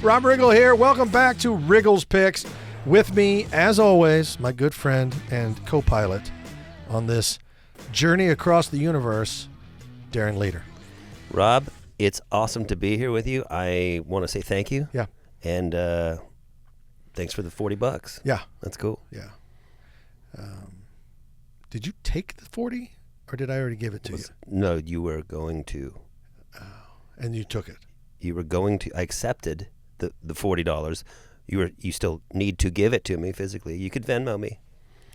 Rob Riggle here. Welcome back to Riggle's Picks. With me, as always, my good friend and co-pilot on this journey across the universe, Darren Leader. Rob, it's awesome to be here with you. I want to say thank you. Yeah. And thanks for the $40. Yeah. That's cool. Yeah. Did you take the 40 or did I already give it to you? No, you were going to. And you took it. You were going to. I accepted the $40. You still need to give it to me physically. You could Venmo me.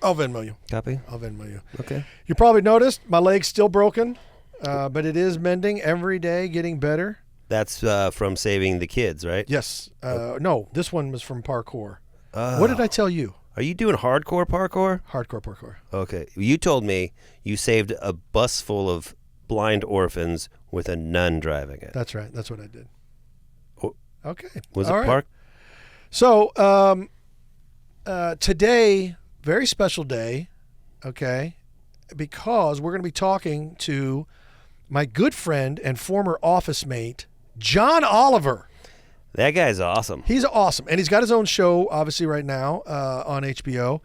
I'll Venmo you. Copy? I'll Venmo you. Okay. You probably noticed my leg's still broken, but it is mending every day, getting better. That's from saving the kids, right? Yes. No, this one was from parkour. What did I tell you? Are you doing hardcore parkour? Hardcore parkour. Okay. You told me you saved a bus full of blind orphans with a nun driving it. That's right. That's what I did. Oh. Okay. Was All it right. park? So today, very special day, okay, because we're going to be talking to my good friend and former office mate, John Oliver. That guy's awesome. He's awesome. And he's got his own show, obviously, right now on HBO.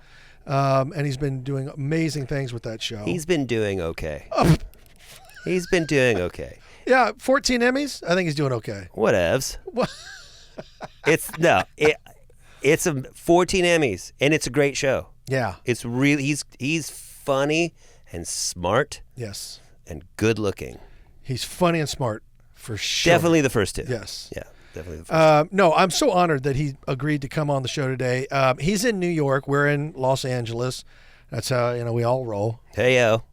And he's been doing amazing things with that show. He's been doing okay. He's been doing okay. Yeah, 14 Emmys. I think he's doing okay. Whatevs. It's 14 Emmys, and it's a great show. Yeah. It's really he's funny and smart. Yes. And good looking. He's funny and smart, for sure. Definitely the first two. Yes. Yeah, definitely the first two. No, I'm so honored that he agreed to come on the show today. He's in New York. We're in Los Angeles. That's how we all roll. Hey yo.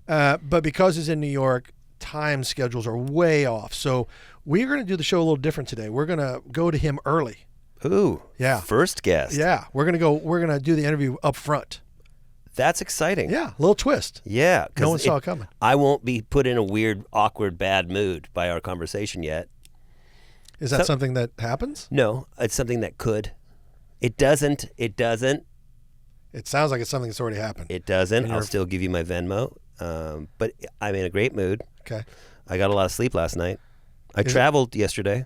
But because he's in New York, time schedules are way off. So we're going to do the show a little different today. We're going to go to him early. Ooh. Yeah. First guest. Yeah. We're going to do the interview up front. That's exciting. Yeah. A little twist. Yeah. No one saw it coming. I won't be put in a weird, awkward, bad mood by our conversation yet. Is that something that happens? No. It's something that could. It doesn't. It sounds like it's something that's already happened. It doesn't. I'll still give you my Venmo. But I'm in a great mood. Okay. I got a lot of sleep last night. I traveled yesterday.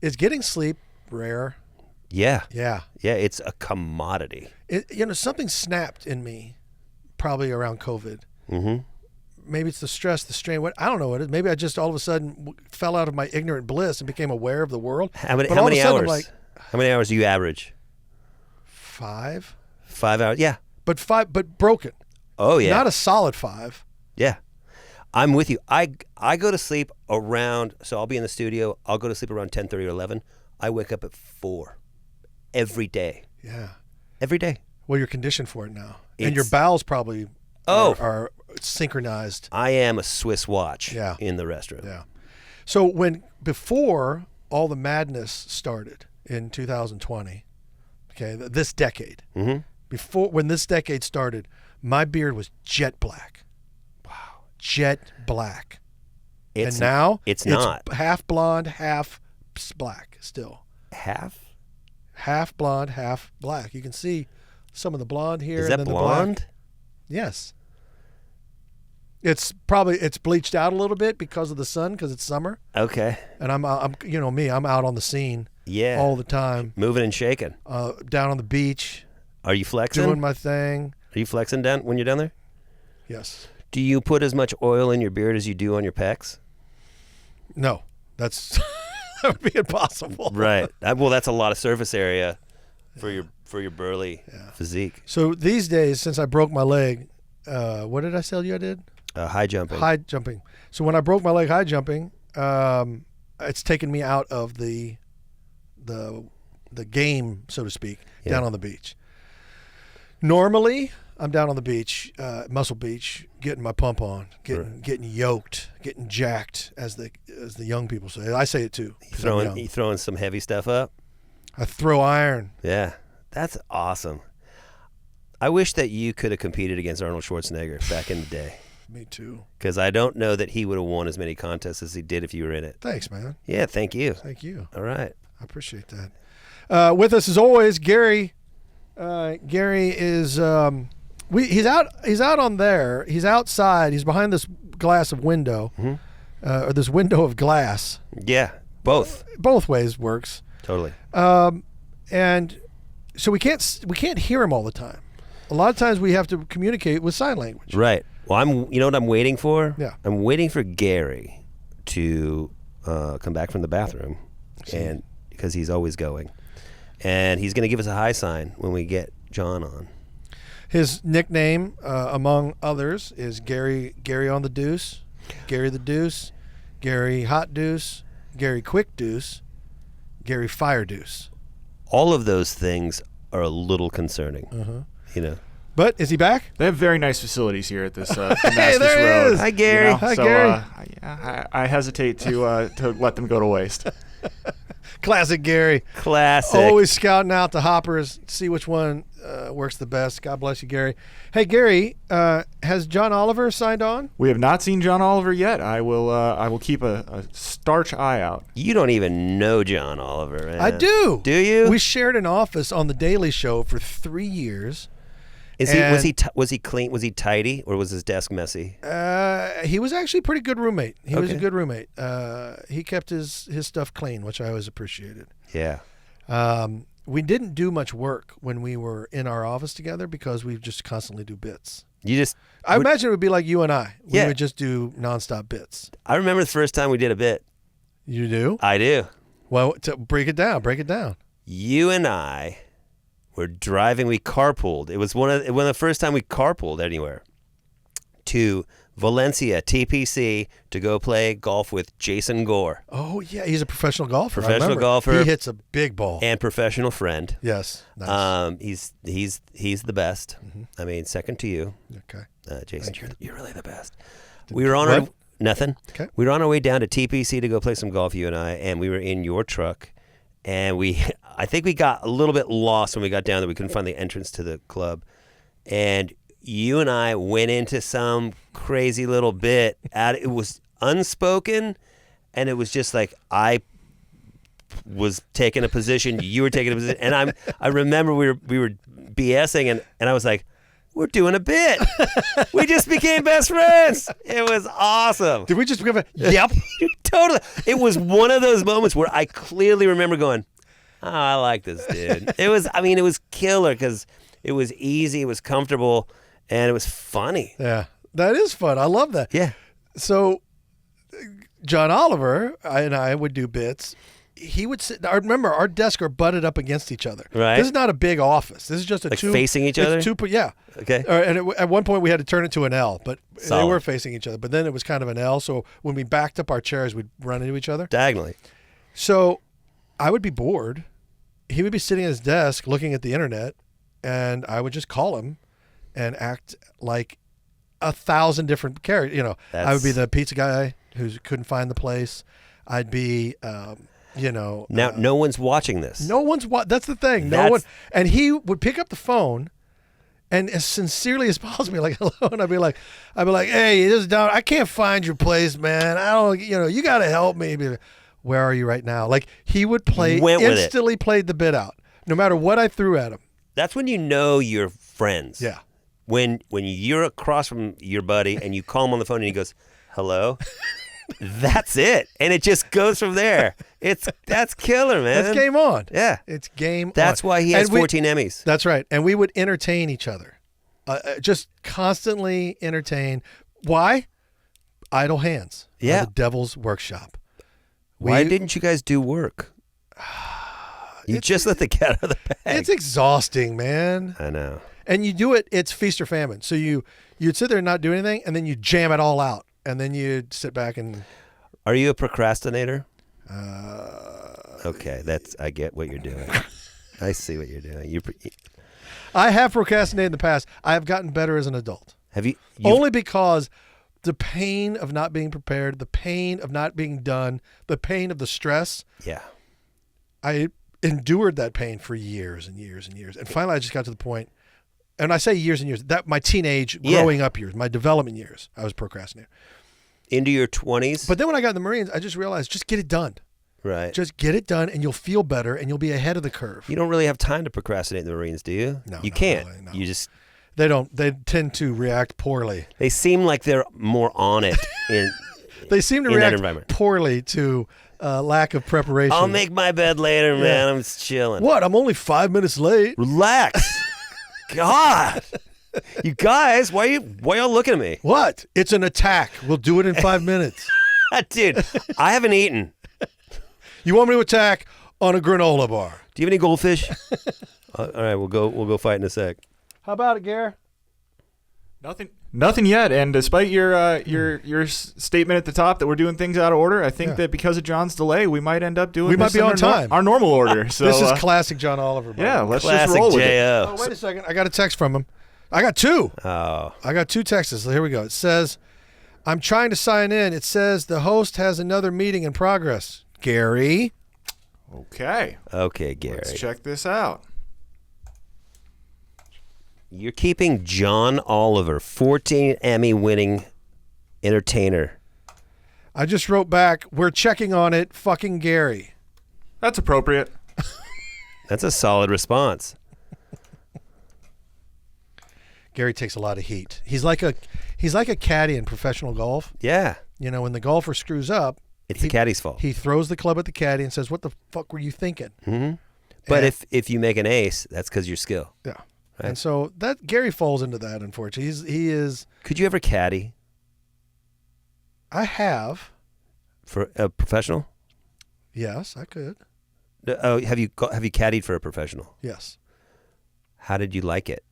Is getting sleep rare? Yeah. Yeah. Yeah, it's a commodity. Something snapped in me probably around COVID. Mm-hmm. Maybe it's the stress, the strain. I don't know what it is. Maybe I just all of a sudden fell out of my ignorant bliss and became aware of the world. How many hours? How many hours do you average? 5. 5 hours? Yeah. But broken. Oh, yeah. Not a solid 5. Yeah. I'm with you. I go to sleep around, so I'll be in the studio. I'll go to sleep around 10:30 or 11. I wake up at 4 every day. Yeah. Every day. Well, you're conditioned for it now. And your bowels probably are synchronized. I am a Swiss watch Yeah. in the restroom. Yeah. So before all the madness started in 2020, okay, this decade, when this decade started, my beard was jet black. Wow. Jet black. And now it's not. Half blonde, half black still. Half? Half blonde, half black. You can see some of the blonde here. Is that and then blonde? The black. Yes. It's bleached out a little bit because of the sun, because it's summer. Okay. And I'm I'm out on the scene. Yeah. All the time. Moving and shaking. Down on the beach. Are you flexing? Doing my thing. Are you flexing down when you're down there? Yes. Do you put as much oil in your beard as you do on your pecs? No. That would be impossible. Right. Well, that's a lot of surface area for your burly physique. So these days, since I broke my leg, what did I tell you I did? High jumping. High jumping. So when I broke my leg high jumping, it's taken me out of the game, so to speak, down on the beach. Normally, I'm down on the beach, Muscle Beach, getting my pump on, getting yoked, getting jacked, as the young people say. I say it too. You throwing some heavy stuff up? I throw iron. Yeah, that's awesome. I wish that you could have competed against Arnold Schwarzenegger back in the day. Me too. Because I don't know that he would have won as many contests as he did if you were in it. Thanks, man. Yeah, thank you. Thank you. All right. I appreciate that. With us as always, Gary. Gary is he's out on there. He's outside. He's behind this glass of window, or this window of glass. Yeah, both ways works. Totally. And so we can't hear him all the time. A lot of times we have to communicate with sign language. Right. Well, you know what I'm waiting for? Yeah. I'm waiting for Gary to come back from the bathroom, and because he's always going, and he's going to give us a hi sign when we get John on. His nickname, among others, is Gary on the Deuce, Gary the Deuce, Gary Hot Deuce, Gary Quick Deuce, Gary Fire Deuce. All of those things are a little concerning, you know. But is he back? They have very nice facilities here at this Hey, there he Road. is. Hi, Gary. You know, Hi, so, Gary. I hesitate to let them go to waste. Classic Gary. Classic. Always scouting out the hoppers, see which one works the best. God bless you, Gary. Hey, Gary, has John Oliver signed on? We have not seen John Oliver yet. I will keep a starch eye out. You don't even know John Oliver, man. I do. Do you? We shared an office on The Daily Show for 3 years. Was he clean? Was he tidy, or was his desk messy? He was actually a pretty good roommate. He was a Okay. good roommate. He kept his stuff clean, which I always appreciated. Yeah. We didn't do much work when we were in our office together because we just constantly do bits. I imagine it would be like you and I. We would just do nonstop bits. I remember the first time we did a bit. You do? I do. Well, break it down. Break it down. You and I were driving. We carpooled. It was one of the first time we carpooled anywhere to Valencia, TPC, to go play golf with Jason Gore. Oh yeah, he's a professional golfer. I Professional remember. golfer. He hits a big ball. And professional friend. Yes. Nice. He's the best. I mean, second to you, Okay. Jason. Thank You're really the best. We were on our nothing. Okay. We were on our way down to TPC to go play some golf, you and I, and we were in your truck, and I think we got a little bit lost when we got down there. We couldn't find the entrance to the club, and you and I went into some crazy little bit. It was unspoken, and it was just like I was taking a position, you were taking a position, and I remember we were BSing, and I was like, we're doing a bit. We just became best friends. It was awesome. Did we just give a yep? Totally. It was one of those moments where I clearly remember going, oh, I like this dude. It was killer because it was easy, it was comfortable, and it was funny. Yeah, that is fun. I love that. Yeah. So, John Oliver and I would do bits. He would sit. I remember our desks are butted up against each other. Right. This is not a big office. This is just a Like two facing each other? It's two. Yeah. Okay. And at one point we had to turn it to an L, but Solid. they were facing each other. But then it was kind of an L. So when we backed up our chairs, we'd run into each other. Diagonally. So I would be bored. He would be sitting at his desk looking at the internet, and I would just call him and act like 1,000 different characters. You know, I would be the pizza guy who couldn't find the place. I'd be, Now, no one's watching this. no one's that's the thing. No one. And he would pick up the phone, and as sincerely as possible, be like, "Hello," and I'd be like, "Hey, this is down. I can't find your place, man. I don't. You got to help me." Be like, "Where are you right now?" Like he would instantly played the bit out, no matter what I threw at him. That's when you know you're friends. Yeah. When you're across from your buddy and you call him on the phone and he goes, hello, that's it. And it just goes from there. That's killer, man. That's game on. Yeah. It's game on. That's why he has 14 Emmys. That's right. And we would entertain each other. Just constantly entertain. Why? Idle hands. Yeah. The devil's workshop. Why didn't you guys do work? You just let the cat out of the bag. It's exhausting, man. I know. And you do it, it's feast or famine. So you'd sit there and not do anything, and then you jam it all out. And then you'd sit back and... Are you a procrastinator? Okay, I get what you're doing. I see what you're doing. I have procrastinated in the past. I have gotten better as an adult. Have you? Only because the pain of not being prepared, the pain of not being done, the pain of the stress. Yeah. I endured that pain for years and years and years. And finally I just got to the point, and I say years and years, that my teenage growing up years, my development years, I was procrastinating. Into your 20s? But then when I got in the Marines, I just realized, just get it done. Right. Just get it done and you'll feel better and you'll be ahead of the curve. You don't really have time to procrastinate in the Marines, do you? No. You can't. Really, no. You just... They don't. They tend to react poorly. They seem like they're more on it in They seem to in that react environment. poorly to lack of preparation. I'll make my bed later, man. I'm just chilling. What? I'm only 5 minutes late. Relax. God. You guys, why y'all looking at me? What? It's an attack. We'll do it in 5 minutes. Dude, I haven't eaten. You want me to attack on a granola bar? Do you have any goldfish? All right, we'll go fight in a sec. How about it, Gare? Nothing yet. And despite your statement at the top that we're doing things out of order, I think that because of John's delay, we might end up doing. We might be on time. Our normal order. So this is classic John Oliver. Yeah, let's classic just roll with it. J.O. Oh, wait a second. I got a text from him. I got two. Oh. I got two texts. So here we go. It says, I'm trying to sign in. It says the host has another meeting in progress. Gary. Okay, Gary. let's check this out. You're keeping John Oliver, 14 Emmy-winning entertainer. I just wrote back, we're checking on it, fucking Gary. That's appropriate. That's a solid response. Gary takes a lot of heat. He's like a caddy in professional golf. Yeah. You know, when the golfer screws up, It's the caddy's fault. he throws the club at the caddy and says, what the fuck were you thinking? Mm-hmm. But And- if you make an ace, that's because your skill. Yeah. Right. And so that Gary falls into that, unfortunately. He is. Could you ever caddy I have. for a professional? Yes, I could. Oh, have you caddied for a professional? Yes. How did you like it?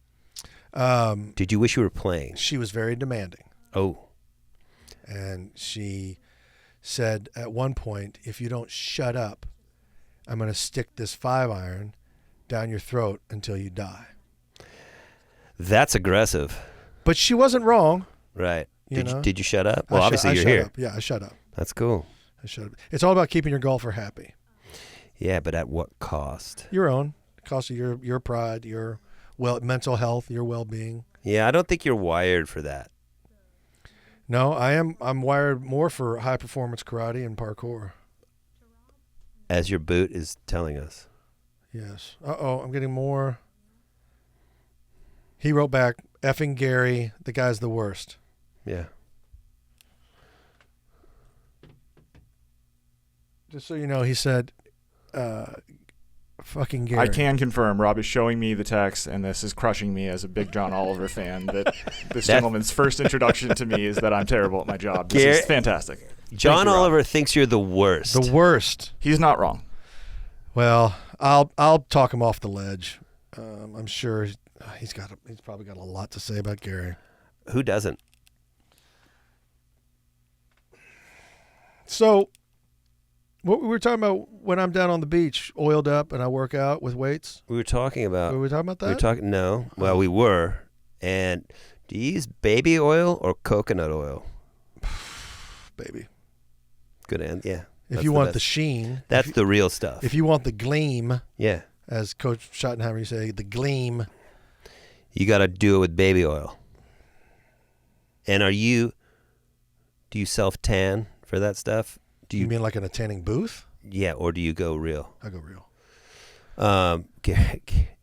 Did you wish you were playing? She was very demanding. Oh. And she said at one point, if you don't shut up, I'm going to stick this 5-iron down your throat until you die. That's aggressive. But she wasn't wrong. Right. You know? Did you shut up? Well, obviously you're here. Up. Yeah, I shut up. That's cool. I shut up. It's all about keeping your golfer happy. Yeah, but at what cost? Your own. Cost of your pride, your mental health, your well-being. Yeah, I don't think you're wired for that. No, I'm wired more for high-performance karate and parkour. As your boot is telling us. Yes. Uh-oh, I'm getting more. He wrote back, effing Gary, the guy's the worst. Yeah. Just so you know, he said, fucking Gary. I can confirm. Rob is showing me the text, and this is crushing me as a big John Oliver fan. That this gentleman's first introduction to me is that I'm terrible at my job. This is fantastic. John Thank you, Oliver Rob. thinks you're the worst. The worst. He's not wrong. Well, I'll talk him off the ledge. I'm sure he's probably got a lot to say about Gary. Who doesn't? So, what we were talking about when I'm down on the beach, oiled up, and I work out with weights. We were talking about. Were we talking about that? We were talking. No. Well, we were. And do you use baby oil or coconut oil? Baby. Good end. Yeah. If you want the sheen. That's the real stuff. If you want the gleam. Yeah. As Coach Schottenheimer used to say, the gleam. You got to do it with baby oil. And do you self-tan for that stuff? Do you mean like in a tanning booth? Yeah, or do you go real? I go real.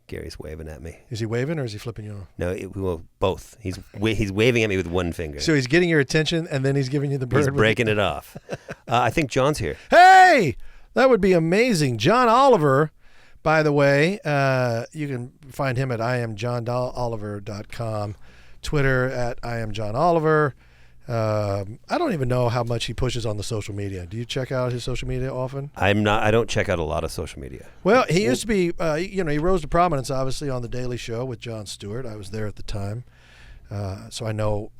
Gary's waving at me. Is he waving or is he flipping you off? No, both. He's waving at me with one finger. So he's getting your attention and then he's giving you the bird. He's breaking it off. I think John's here. Hey, that would be amazing. John Oliver, by the way, you can find him at IamJohnOliver.com, Twitter at IamJohnOliver. I don't even know how much he pushes on the social media. Do you check out his social media often? I don't check out a lot of social media. Well, he used to be, he rose to prominence, obviously, on The Daily Show with Jon Stewart. I was there at the time. So I know.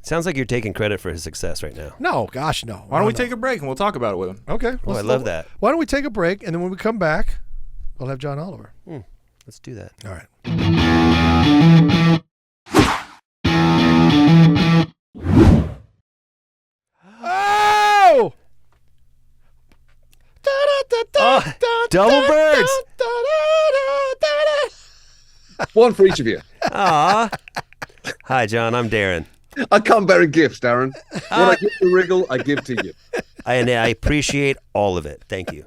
Sounds like you're taking credit for his success right now. No, gosh, no. Why don't we take a break and we'll talk about it with him? Okay. Oh, I love that. Why don't we take a break, and then when we come back, we'll have John Oliver. Let's do that. All right. Oh! Double birds! One for each of you. Aw. Hi, John. I'm Darren. I come bearing gifts, Darren. What I give to Riggle, I give to you. I appreciate all of it. Thank you.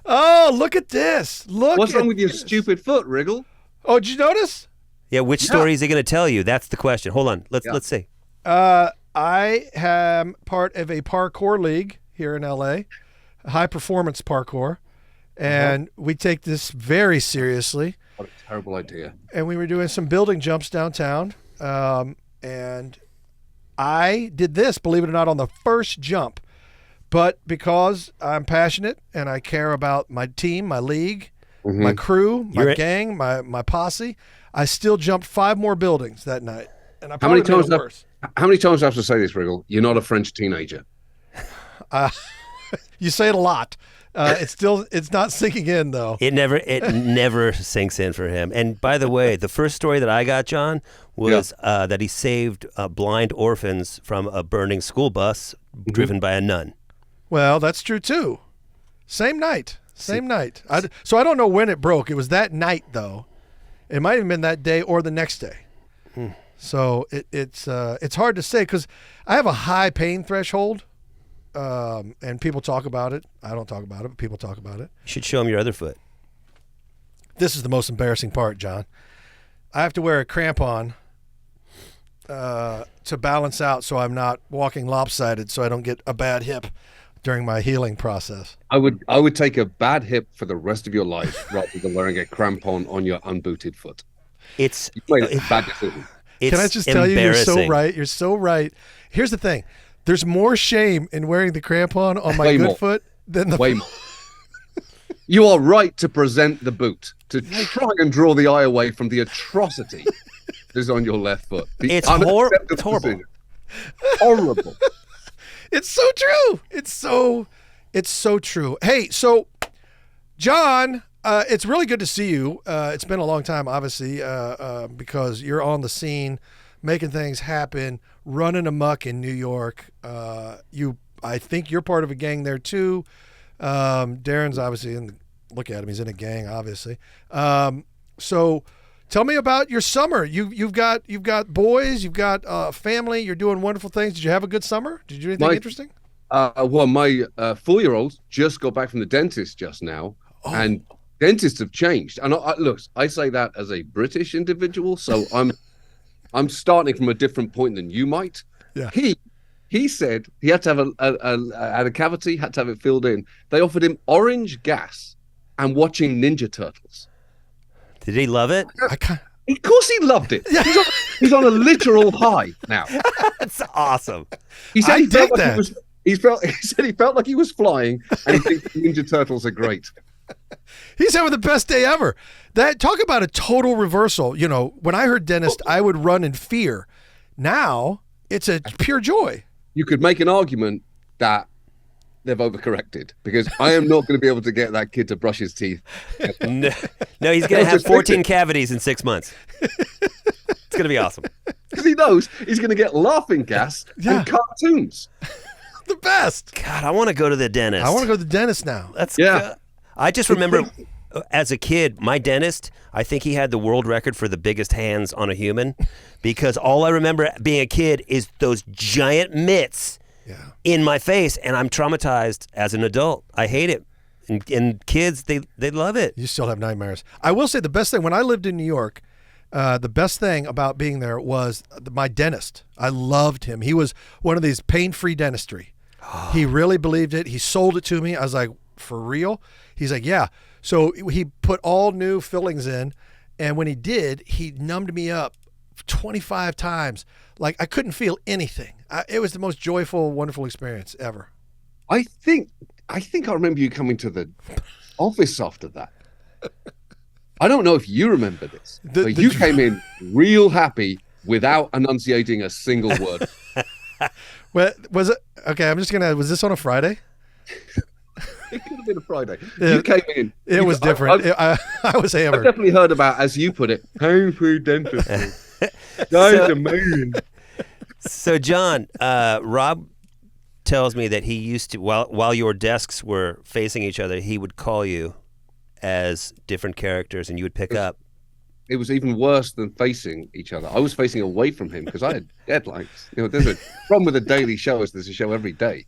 Oh, look at this. What's wrong with your stupid foot, Riggle? Oh, did you notice? Yeah, which story is he going to tell you? That's the question. Hold on. Let's see. I am part of a parkour league here in LA, high performance parkour. And we take this very seriously. What a terrible idea. And we were doing some building jumps downtown. And I did this, believe it or not, on the first jump. But because I'm passionate and I care about my team, my league, my crew, my gang, my posse, I still jumped 5 more buildings that night. And I How many probably made times? it worse. How many times do I have to say this, Riggle? You're not a French teenager. You say it a lot. It's not sinking in though. It never sinks in for him. And by the way, the first story that I got, John, was that he saved blind orphans from a burning school bus driven by a nun. Well, that's true too. Same night. So I don't know when it broke. It was that night though. It might have been that day or the next day. So it's hard to say because I have a high pain threshold. And people talk about it. I don't talk about it, but people talk about it. You should show him your other foot. This is the most embarrassing part, John. I have to wear a crampon to balance out so I'm not walking lopsided so I don't get a bad hip during my healing process. I would take a bad hip for the rest of your life rather than wearing a crampon on your unbooted foot. You made a bad decision. It's Can I just tell you, you're so right. You're so right. Here's the thing. There's more shame in wearing the crampon on my good foot than the way more. You are right to present the boot, to try and draw the eye away from the atrocity that is on your left foot. It's horrible. Horrible. It's so true. It's so true. Hey, so John, it's really good to see you. It's been a long time, obviously, because you're on the scene, making things happen, running amok in New York. I think you're part of a gang there too. Darren's obviously look at him, he's in a gang, obviously. So tell me about your summer. You've got boys, you've got family, you're doing wonderful things. Did you have a good summer? Did you do anything interesting? Well, my 4-year-old just got back from the dentist just now, and dentists have changed. And look, I say that as a British individual, so I'm starting from a different point than you might. Yeah. He said he had to have a cavity, had to have it filled in. They offered him orange gas and watching Ninja Turtles. Did he love it? Of course he loved it. Yeah. He's on a literal high now. That's awesome. He said I dig that. He said he felt like he was flying, and he thinks Ninja Turtles are great. He's having the best day ever. Talk about a total reversal. You know, when I heard dentist, I would run in fear. Now it's a pure joy. You could make an argument that they've overcorrected because I am not going to be able to get that kid to brush his teeth. No, he's going to have 14 cavities in 6 months. It's going to be awesome. Because he knows he's going to get laughing gas and cartoons. The best. God, I want to go to the dentist. I want to go to the dentist now. That's good. I just remember as a kid, my dentist, I think he had the world record for the biggest hands on a human because all I remember being a kid is those giant mitts in my face, and I'm traumatized as an adult. I hate it. And kids, they love it. You still have nightmares. I will say the best thing, when I lived in New York, the best thing about being there was my dentist. I loved him. He was one of these pain-free dentistry. He really believed it. He sold it to me. I was like, for real? He's like, yeah. So he put all new fillings in, and when he did, he numbed me up 25 times. Like I couldn't feel anything. It was the most joyful, wonderful experience ever. I think I remember you coming to the office after that. I don't know if you remember this, but you came in real happy without enunciating a single word. Well, was it okay? Was this on a Friday? It could have been a Friday. You came in. It was different. I was hammered. I definitely heard about, as you put it, pain-free dentistry. Guys, amazing. So, John, Rob tells me that he used to, while your desks were facing each other, he would call you as different characters, and you would pick up. It was even worse than facing each other. I was facing away from him because I had deadlines. You know, there's a problem with a daily show is there's a show every day,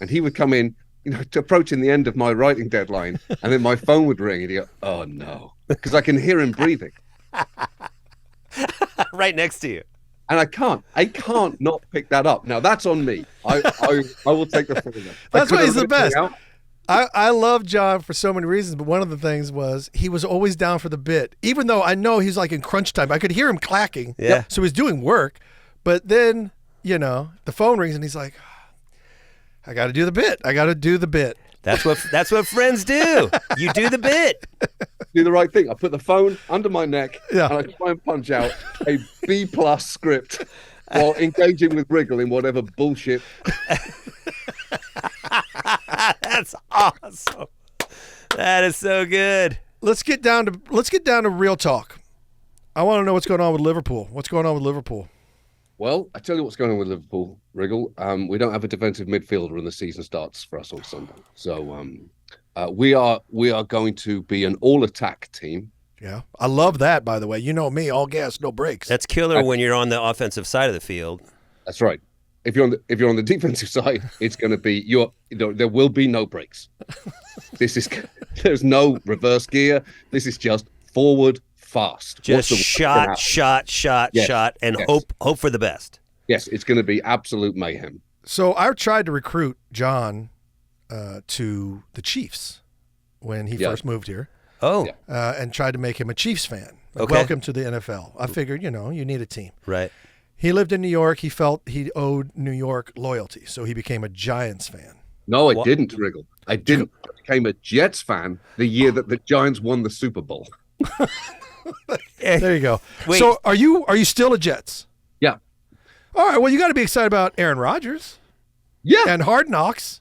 and he would come in, you know, approaching the end of my writing deadline, and then my phone would ring, and he'd go, "Oh no," because I can hear him breathing right next to you. And I can't not pick that up. Now that's on me. I will take the fall. That's why he's the best. I love John for so many reasons, but one of the things was he was always down for the bit, even though I know he's like in crunch time. I could hear him clacking. Yeah. So he's doing work, but then, the phone rings and he's like, I got to do the bit. I got to do the bit. That's what friends do. You do the bit. Do the right thing. I put the phone under my neck Yeah. and I try and punch out a B+ script while engaging with Riggle in whatever bullshit. That's awesome. That is so good. Let's get down to real talk. I want to know what's going on with Liverpool. What's going on with Liverpool? Well, I tell you what's going on with Liverpool, Riggle. We don't have a defensive midfielder and the season starts for us on Sunday. So we are going to be an all-attack team. Yeah. I love that, by the way. You know me, all gas, no brakes. That's killer when you're on the offensive side of the field. That's right. If you're on the defensive side, it's going to be there will be no breaks. There's no reverse gear. This is just forward fast. Just shot, and hope for the best. Yes, it's going to be absolute mayhem. So I tried to recruit John to the Chiefs when he first moved here. Oh. And tried to make him a Chiefs fan. Okay. Welcome to the NFL. I figured, you need a team. Right. He lived in New York. He felt he owed New York loyalty, so he became a Giants fan. No, I didn't, Riggle. I didn't. I became a Jets fan the year that the Giants won the Super Bowl. There you go. Wait. So are you still a Jets? Yeah. All right. Well, you got to be excited about Aaron Rodgers. Yeah. And Hard Knocks.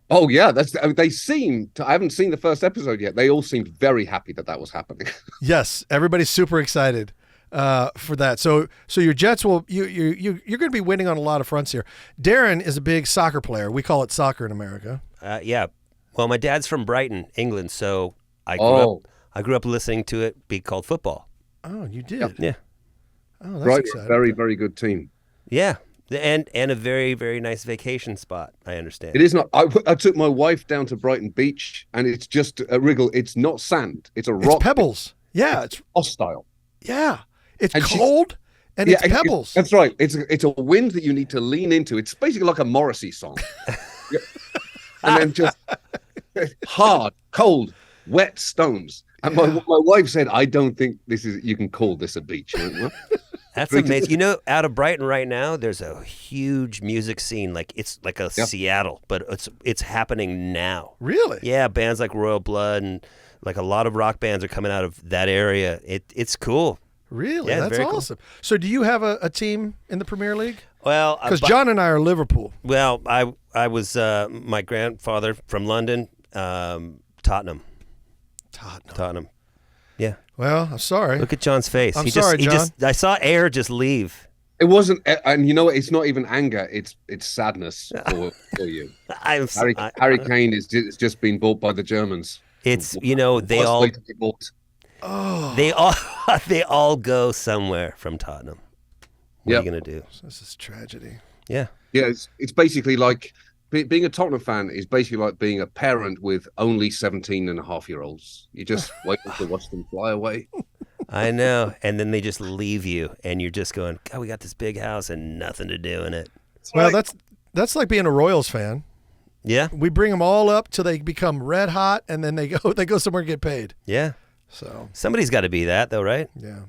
Oh yeah, they seem to. I haven't seen the first episode yet. They all seemed very happy that was happening. Yes, everybody's super excited for that. So your Jets will you're going to be winning on a lot of fronts here. Darren is a big soccer player. We call it soccer in America. Yeah. Well, my dad's from Brighton, England, so I grew up listening to it be called football. Oh, you did? Yeah. Oh, that's Right, exciting. very very good team. Yeah. And a very, very nice vacation spot, I understand. It is not. I took my wife down to Brighton Beach, and it's just a Riggle. It's not sand. It's a rock. It's pebbles. Yeah. It's hostile. yeah. It's And cold and it's pebbles. That's right. It's a wind that you need to lean into. It's basically like a Morrissey song. Yeah. And then just hard, cold, wet stones. And my wife said, "I don't think you can call this a beach." I went, "What?" That's amazing. Out of Brighton right now, there's a huge music scene. Like it's like a Seattle, but it's happening now. Really? Yeah, bands like Royal Blood and like a lot of rock bands are coming out of that area. It's cool. Really? Yeah, That's very cool. awesome. So do you have a team in the Premier League? Well, Because John and I are Liverpool. Well, I was my grandfather from London, Tottenham. Tottenham. Yeah. Well, I'm sorry. Look at John's face. I'm sorry, John. I saw air just leave. It wasn't, and you know what? It's not even anger. It's sadness for you. Harry Kane is just been bought by the Germans. It's they all go somewhere from Tottenham. What are you gonna do? This is tragedy. Yeah. Yeah, it's basically like being a Tottenham fan is basically like being a parent with only 17-and-a-half-year-olds. You just wait to watch them fly away. I know. And then they just leave you and you're just going, God, we got this big house and nothing to do in it. Well, that's like being a Royals fan. Yeah. We bring them all up till they become red hot, and then they go somewhere and get paid. Yeah. So somebody's got to be that, though, right? Yeah.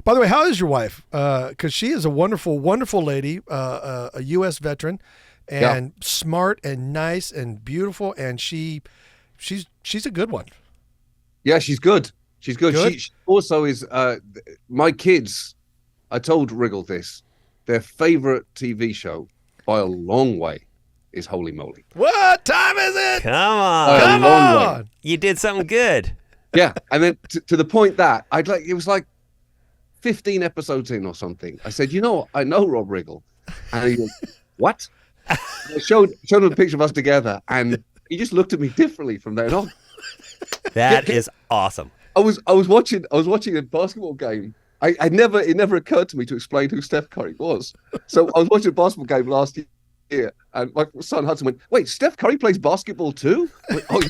By the way, how is your wife? Because she is a wonderful, wonderful lady, a U.S. veteran, and smart and nice and beautiful, and she's a good one. Yeah, she's good. She's good. She also is. My kids, I told Riggle this. Their favorite TV show by a long way is Holy Moly. What time is it? Come on. You did something good. Yeah, and then to the point that it was like 15 episodes in or something. I said, I know Rob Riggle. And he goes, what? And I showed him a picture of us together, and he just looked at me differently from then on. That is awesome. I was watching a basketball game. It never occurred to me to explain who Steph Curry was. So I was watching a basketball game last year, and my son Hudson went, "Wait, Steph Curry plays basketball too?" I went, "Oh yeah,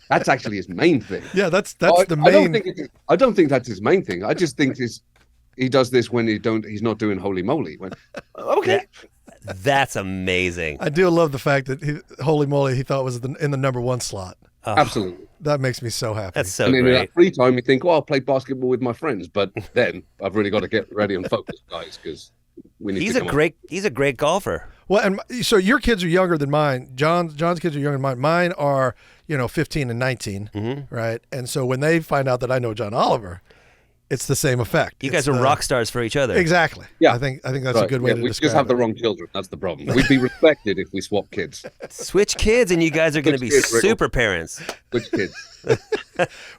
that's actually his main thing." Yeah, that's the main. I don't think that's his main thing. I just think he does this when he's not doing holy moly. Okay. That's amazing. I do love the fact that holy moly, he thought was in the number 1 slot. Absolutely. That makes me so happy. That's so and then great. in that free time, you think, I'll play basketball with my friends. But then I've really got to get ready and focus, guys, because we need He's to He's a great golfer. Well, and so your kids are younger than mine. John's kids are younger than mine. Mine are, 15 and 19, right? And so when they find out that I know John Oliver, it's the same effect. You guys are rock stars for each other. Exactly. Yeah. I think that's a good way to we describe just have it. the wrong children. That's the problem. We'd be respected if we swap kids. Switch kids, and you guys are going to be Switch kids, Riggle. super parents. Which kids?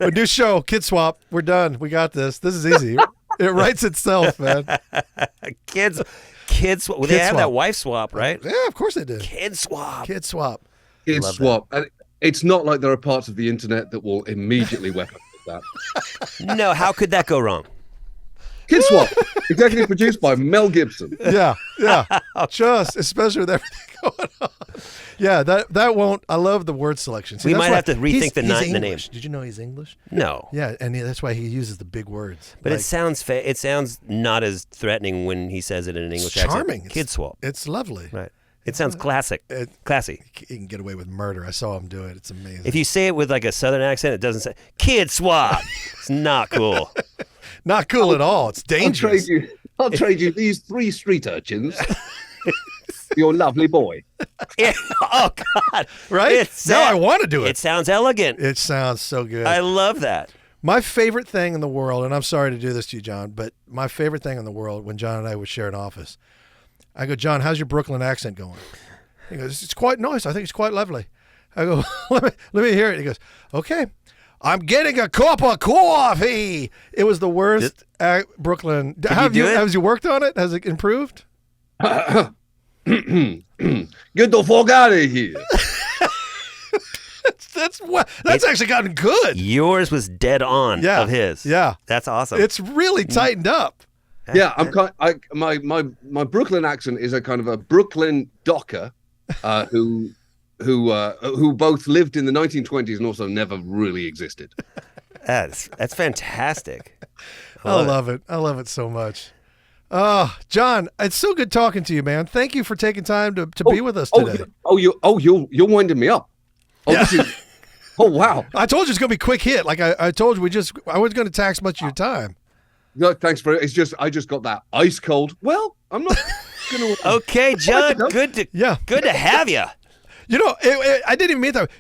A new show, Kid Swap. We're done. We got this. This is easy. It writes itself, man. Kids. Well, Kid they have swap. that wife swap, right? Yeah, of course they did. Kid swap. Kid Swap. Kids Love swap. And it's not like there are parts of the internet that will immediately weaponize that. No, how could that go wrong? Kid Swap, executive produced by Mel Gibson. Yeah. Just, especially with everything going on. Yeah, that won't. I love the word selection. See, We that's might why have to rethink he's the name. English. Did you know he's English? No. Yeah, and that's why he uses the big words. But Like, it sounds not as threatening when he says it in an English charming. accent. Kid swap. It's lovely. Right. It sounds classic. Classy. He can get away with murder. I saw him do it. It's amazing. If you say it with like a southern accent, it doesn't say kid swap. It's not cool. Not cool at all. It's dangerous. I'll trade you these 3 street urchins for your lovely boy. Yeah. Oh God. Right? Now I want to do it. It sounds elegant. It sounds so good. I love that. My favorite thing in the world, and I'm sorry to do this to you, John, but my favorite thing in the world when John and I would share an office, I go, John, how's your Brooklyn accent going? He goes, it's quite nice. I think it's quite lovely. I go, let me hear it. He goes, okay. I'm getting a cup of coffee. It was the worst Brooklyn. Have you worked on it? Has it improved? Get the fuck out of here. That's actually gotten good. Yours was dead on of his. Yeah. That's awesome. It's really tightened up. Yeah, my Brooklyn accent is a kind of a Brooklyn docker who both lived in the 1920s and also never really existed. That's fantastic. I love it. I love it so much. John, it's so good talking to you, man. Thank you for taking time to be with us today. You're winding me up. Oh wow. I told you it's gonna be a quick hit. Like I told you, I wasn't gonna tax much of your time. No, thanks for it. It's just I just got that ice cold. Well, I'm not gonna. Okay, John. Good to have you. I didn't even mean that.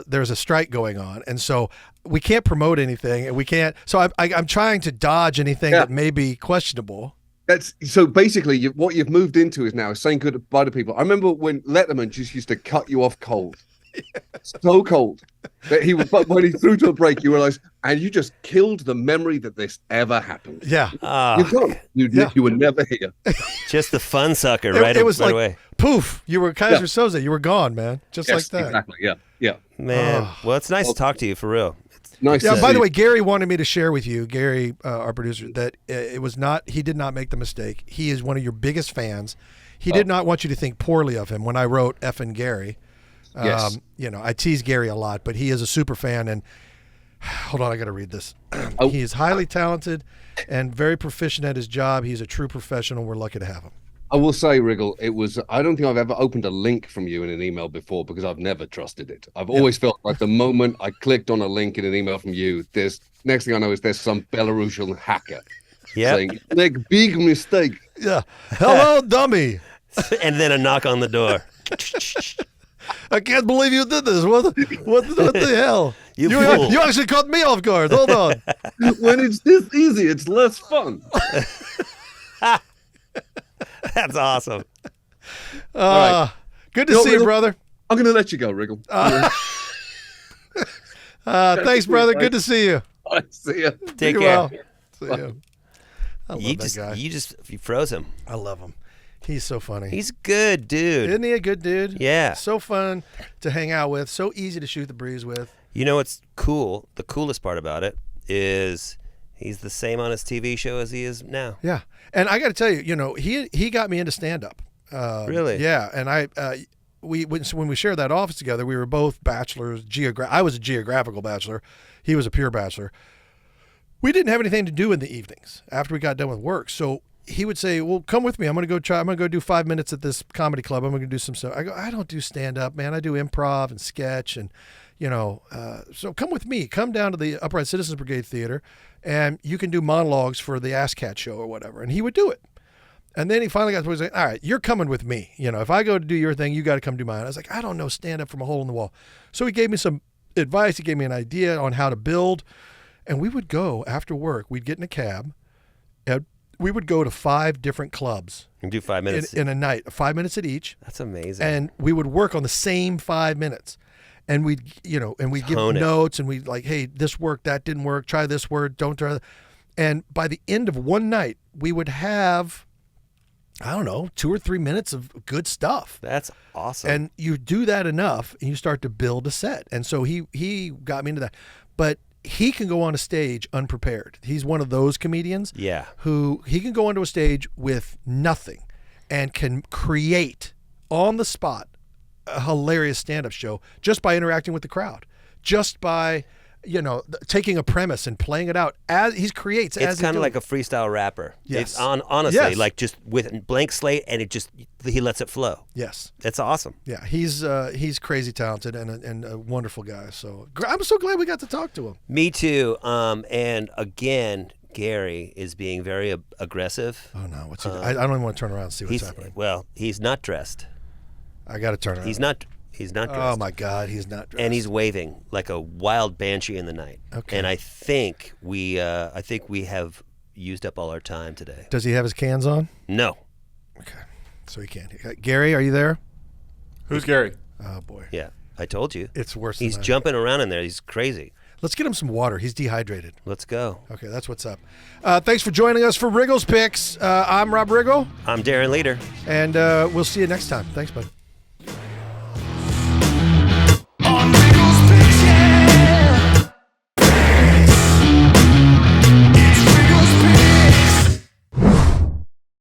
There's a strike going on, and so we can't promote anything, and we can't. So I'm trying to dodge anything that may be questionable. That's so basically what you've moved into is now saying goodbye to people. I remember when Letterman just used to cut you off cold, so cold that but when he threw to a break, you realize, and you just killed the memory that this ever happened. Yeah, you're gone. You were never here. Just the fun sucker, it was right like, away. Poof! You were Kaiser Soze. You were gone, man. Just like that. Exactly. Yeah. Man, well, it's nice to talk to you for real. Nice. Yeah. By the way, Gary wanted me to share with you, Gary, our producer, that it was not. He did not make the mistake. He is one of your biggest fans. He did not want you to think poorly of him when I wrote Effin' Gary. Yes. I tease Gary a lot, but he is a super fan. And hold on, I got to read this. He is highly talented and very proficient at his job. He's a true professional. We're lucky to have him. I will say, Riggle, I don't think I've ever opened a link from you in an email before because I've never trusted it. I've always felt like the moment I clicked on a link in an email from you, next thing I know is there's some Belarusian hacker saying, like, big mistake. Yeah. Hello, dummy. And then a knock on the door. I can't believe you did this. What the hell? You actually caught me off guard. Hold on. When it's this easy, it's less fun. That's awesome. Right. Good to see you, brother. I'm going to let you go, Riggle. Thanks, brother. Good to see you. All right, see you. Take care. Well. See you. I love that guy. You froze him. I love him. He's so funny. He's good, dude. Isn't he a good dude? Yeah. So fun to hang out with. So easy to shoot the breeze with. You know what's cool? The coolest part about it is he's the same on his TV show as he is now. Yeah. And I got to tell you, he got me into stand-up. Really? Yeah. And when we shared that office together, we were both bachelors. I was a geographical bachelor. He was a pure bachelor. we didn't have anything to do in the evenings after we got done with work. So he would say, well, come with me. I'm going to go do 5 minutes at this comedy club. I'm going to do some stuff. I go, I don't do stand-up, man. I do improv and sketch and, so come with me. Come down to the Upright Citizens Brigade Theater, and you can do monologues for the Ass Cat show or whatever. And he would do it. And then he finally got to where he's like, all right, you're coming with me. If I go to do your thing, you got to come do mine. I was like, I don't know stand-up from a hole in the wall. So he gave me some advice. He gave me an idea on how to build. And we would go after work. We'd get in a cab, and we would go to 5 different clubs. And do 5 minutes in a night, 5 minutes at each. That's amazing. And we would work on the same 5 minutes. And we'd give notes, and we'd like, hey, this worked, that didn't work. Try this word, don't try that. And by the end of one night, we would have, I don't know, 2 or 3 minutes of good stuff. That's awesome. And you do that enough, and you start to build a set. And so he got me into that. But he can go on a stage unprepared. He's one of those comedians who he can go onto a stage with nothing and can create on the spot a hilarious stand-up show just by interacting with the crowd, just by taking a premise and playing it out as he creates. It's kind of like a freestyle rapper. Yes. It's honestly like just with blank slate, and he lets it flow. Yes, that's awesome. Yeah, he's crazy talented and a wonderful guy. So I'm so glad we got to talk to him. Me too. And again, Gary is being very aggressive. Oh no, what's he? I don't even want to turn around and see what's happening. Well, he's not dressed. I got to turn around. He's not dressed. Oh my God, he's not dressed. And he's waving like a wild banshee in the night. Okay. And I think we have used up all our time today. Does he have his cans on? No. Okay, so he can't. Gary, are you there? Who's Gary? Oh boy. Yeah, I told you. It's worse. He's jumping around in there. He's crazy. Let's get him some water. He's dehydrated. Let's go. Okay, that's what's up. Thanks for joining us for Riggle's Picks. I'm Rob Riggle. I'm Darren Leader. And we'll see you next time. Thanks, bud.